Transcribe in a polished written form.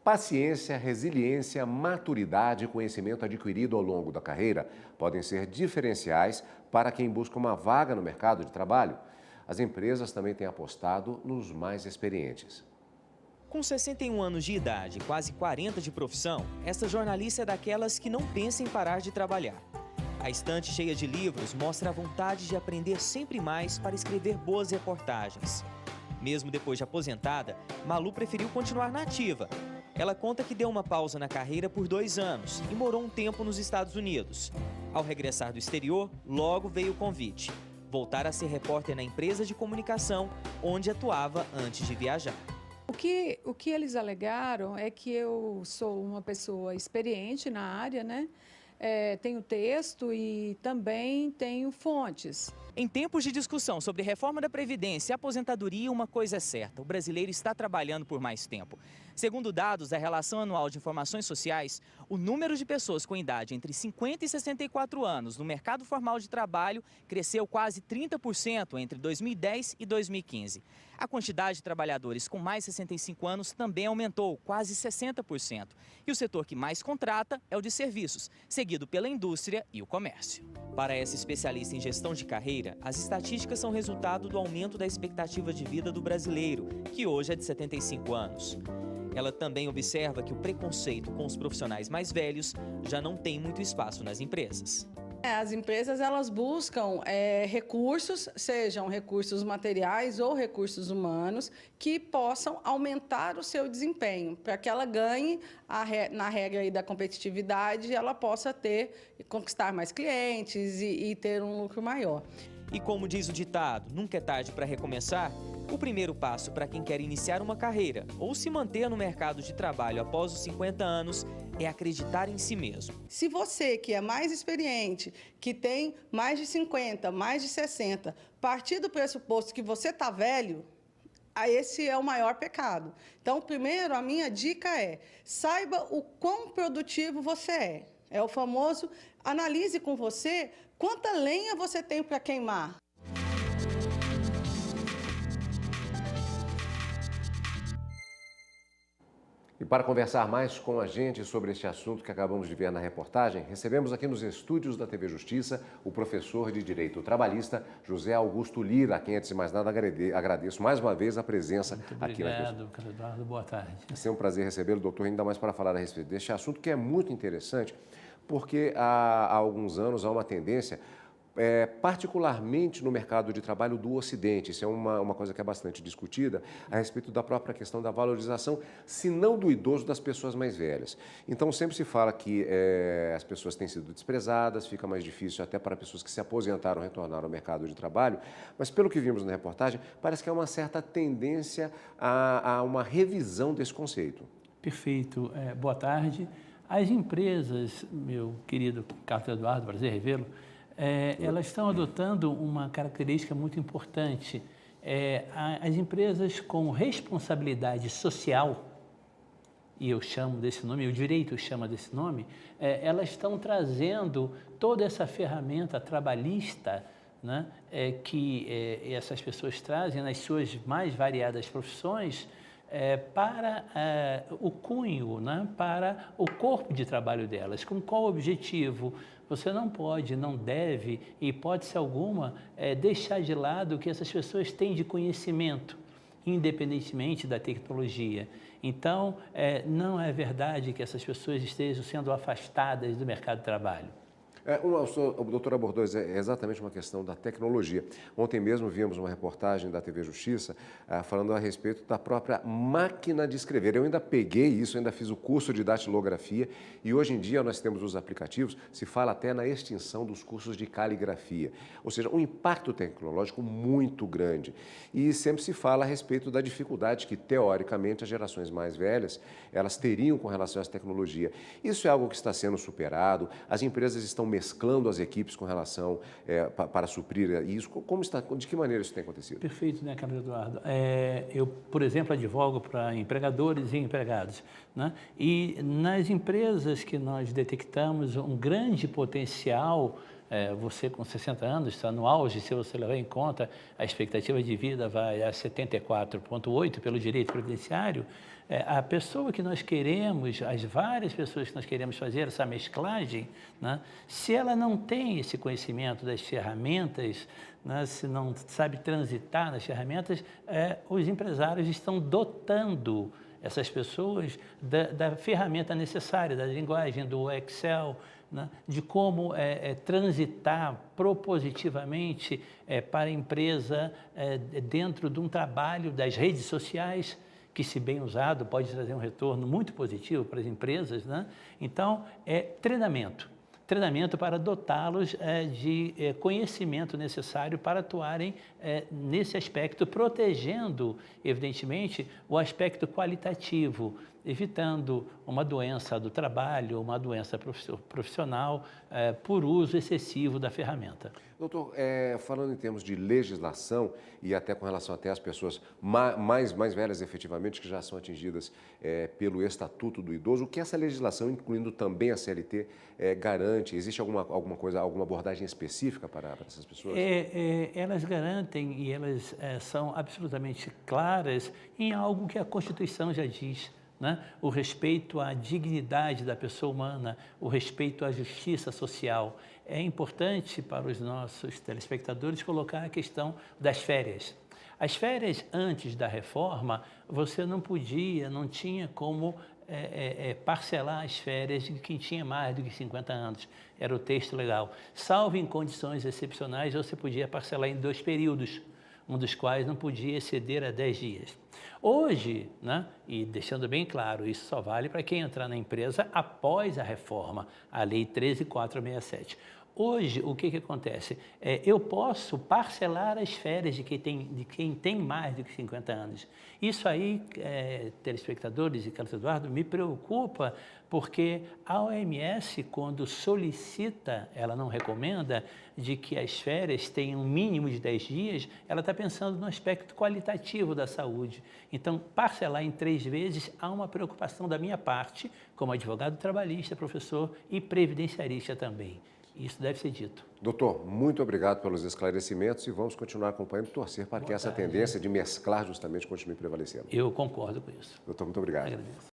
Paciência, resiliência, maturidade e conhecimento adquirido ao longo da carreira podem ser diferenciais para quem busca uma vaga no mercado de trabalho. As empresas também têm apostado nos mais experientes. Com 61 anos de idade e quase 40 de profissão, essa jornalista é daquelas que não pensa em parar de trabalhar. A estante cheia de livros mostra a vontade de aprender sempre mais para escrever boas reportagens. Mesmo depois de aposentada, Malu preferiu continuar na ativa. Ela conta que deu uma pausa na carreira por 2 anos e morou um tempo nos Estados Unidos. Ao regressar do exterior, logo veio o convite: voltar a ser repórter na empresa de comunicação onde atuava antes de viajar. O que eles alegaram é que eu sou uma pessoa experiente na área, né? Tenho texto e também tenho fontes. Em tempos de discussão sobre reforma da Previdência e aposentadoria, uma coisa é certa: o brasileiro está trabalhando por mais tempo. Segundo dados da Relação Anual de Informações Sociais, o número de pessoas com idade entre 50 e 64 anos no mercado formal de trabalho cresceu quase 30% entre 2010 e 2015. A quantidade de trabalhadores com mais de 65 anos também aumentou, quase 60%. E o setor que mais contrata é o de serviços, seguido pela indústria e o comércio. Para essa especialista em gestão de carreira, as estatísticas são resultado do aumento da expectativa de vida do brasileiro, que hoje é de 75 anos. Ela também observa que o preconceito com os profissionais mais velhos já não tem muito espaço nas empresas. As empresas elas buscam recursos, sejam recursos materiais ou recursos humanos, que possam aumentar o seu desempenho, para que ela ganhe na regra aí da competitividade, ela possa conquistar mais clientes e ter um lucro maior. E como diz o ditado, nunca é tarde para recomeçar, o primeiro passo para quem quer iniciar uma carreira ou se manter no mercado de trabalho após os 50 anos é acreditar em si mesmo. Se você, que é mais experiente, que tem mais de 50, mais de 60, partir do pressuposto que você está velho, esse é o maior pecado. Então, primeiro, a minha dica é: saiba o quão produtivo você é. É o famoso, analise com você quanta lenha você tem para queimar. E para conversar mais com a gente sobre este assunto que acabamos de ver na reportagem, recebemos aqui nos estúdios da TV Justiça o professor de Direito Trabalhista, José Augusto Lira, a quem, antes de mais nada, agradeço mais uma vez a presença aqui na TV. Obrigado, Carlos Eduardo. Boa tarde. É sempre um prazer recebê-lo, doutor, ainda mais para falar a respeito deste assunto, que é muito interessante, porque há alguns anos há uma tendência, particularmente no mercado de trabalho do Ocidente, isso é uma coisa que é bastante discutida, a respeito da própria questão da valorização, se não do idoso, das pessoas mais velhas. Então, sempre se fala que as pessoas têm sido desprezadas, fica mais difícil até para pessoas que se aposentaram retornar ao mercado de trabalho, mas pelo que vimos na reportagem, parece que há uma certa tendência a uma revisão desse conceito. Perfeito. Boa tarde. As empresas, meu querido Carlos Eduardo, prazer revê-lo, elas estão adotando uma característica muito importante. As empresas com responsabilidade social, e eu chamo desse nome, o direito chama desse nome, elas estão trazendo toda essa ferramenta trabalhista, né, que essas pessoas trazem nas suas mais variadas profissões, para o cunho, né, para o corpo de trabalho delas. Com qual objetivo? Você não pode, não deve, em hipótese alguma, deixar de lado o que essas pessoas têm de conhecimento, independentemente da tecnologia. Então, não é verdade que essas pessoas estejam sendo afastadas do mercado de trabalho. O doutor abordou exatamente uma questão da tecnologia. Ontem mesmo vimos uma reportagem da TV Justiça falando a respeito da própria máquina de escrever. Eu ainda peguei isso, ainda fiz o curso de datilografia e hoje em dia nós temos os aplicativos, se fala até na extinção dos cursos de caligrafia. Ou seja, um impacto tecnológico muito grande. E sempre se fala a respeito da dificuldade que, teoricamente, as gerações mais velhas, elas teriam com relação a essa tecnologia. Isso é algo que está sendo superado, as empresas estão mesclando as equipes com relação para suprir isso. De que maneira isso tem acontecido? Perfeito, né, Carlos Eduardo? Eu, por exemplo, advogo para empregadores e empregados, né? E nas empresas que nós detectamos um grande potencial, você com 60 anos está no auge, se você levar em conta a expectativa de vida vai a 74,8 pelo direito previdenciário, A pessoa que nós queremos, as várias pessoas que nós queremos fazer essa mesclagem, né, se ela não tem esse conhecimento das ferramentas, né, se não sabe transitar nas ferramentas, os empresários estão dotando essas pessoas da ferramenta necessária, da linguagem, do Excel, né, de como transitar propositivamente para a empresa dentro de um trabalho das redes sociais, que, se bem usado, pode trazer um retorno muito positivo para as empresas, né? Então, treinamento para dotá-los de conhecimento necessário para atuarem nesse aspecto, protegendo, evidentemente, o aspecto qualitativo, evitando uma doença do trabalho, uma doença profissional por uso excessivo da ferramenta. Doutor, falando em termos de legislação e até com relação até às pessoas mais velhas efetivamente, que já são atingidas pelo Estatuto do Idoso, o que essa legislação, incluindo também a CLT, garante? Existe alguma coisa, alguma abordagem específica para essas pessoas? Elas garantem e elas são absolutamente claras em algo que a Constituição já diz, né? O respeito à dignidade da pessoa humana, o respeito à justiça social. É importante para os nossos telespectadores colocar a questão das férias. As férias antes da reforma, você não tinha como parcelar as férias de quem tinha mais do que 50 anos. Era o texto legal. Salvo em condições excepcionais, você podia parcelar em 2 períodos, um dos quais não podia exceder a 10 dias. Hoje, né, e deixando bem claro, isso só vale para quem entrar na empresa após a reforma, a Lei 13.467. Hoje, o que acontece? Eu posso parcelar as férias de quem tem mais do que 50 anos. Isso aí, telespectadores e Carlos Eduardo, me preocupa, porque a OMS, quando solicita, ela não recomenda, de que as férias tenham um mínimo de 10 dias, ela está pensando no aspecto qualitativo da saúde. Então, parcelar em 3 vezes, há uma preocupação da minha parte, como advogado trabalhista, professor e previdenciarista também. Isso deve ser dito. Doutor, muito obrigado pelos esclarecimentos e vamos continuar acompanhando e torcer para que essa tendência de mesclar justamente continue prevalecendo. Eu concordo com isso. Doutor, muito obrigado. Agradeço.